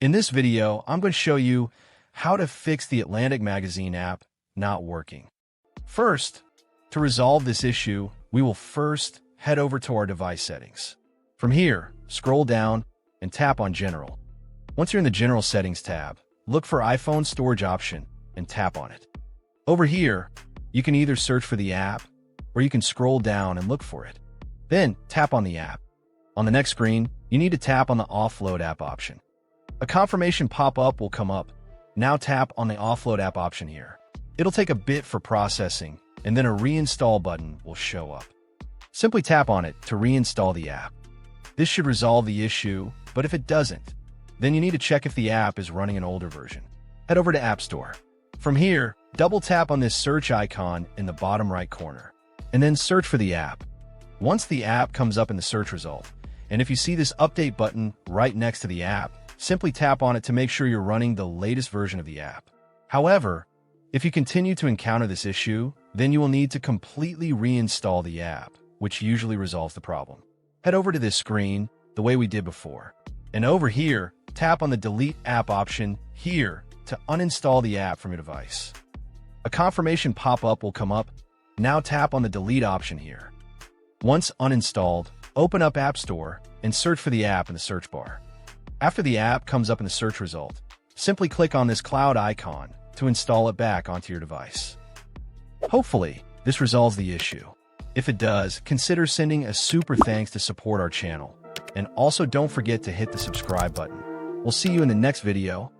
In this video, I'm going to show you how to fix the Atlantic Magazine app not working. First, to resolve this issue, we will first head over to our device settings. From here, scroll down and tap on General. Once you're in the General Settings tab, look for iPhone Storage option and tap on it. Over here, you can either search for the app or you can scroll down and look for it. Then tap on the app. On the next screen, you need to tap on the Offload app option. A confirmation pop-up will come up. Now tap on the Offload app option here. It'll take a bit for processing, and then a reinstall button will show up. Simply tap on it to reinstall the app. This should resolve the issue, but if it doesn't, then you need to check if the app is running an older version. Head over to App Store. From here, double tap on this search icon in the bottom right corner, and then search for the app. Once the app comes up in the search result, and if you see this update button right next to the app, simply tap on it to make sure you're running the latest version of the app. However, if you continue to encounter this issue, then you will need to completely reinstall the app, which usually resolves the problem. Head over to this screen the way we did before, and over here, tap on the Delete App option here to uninstall the app from your device. A confirmation pop-up will come up. Now tap on the Delete option here. Once uninstalled, open up App Store and search for the app in the search bar. After the app comes up in the search result, simply click on this cloud icon to install it back onto your device. Hopefully, this resolves the issue. If it does, consider sending a super thanks to support our channel. And also don't forget to hit the subscribe button. We'll see you in the next video.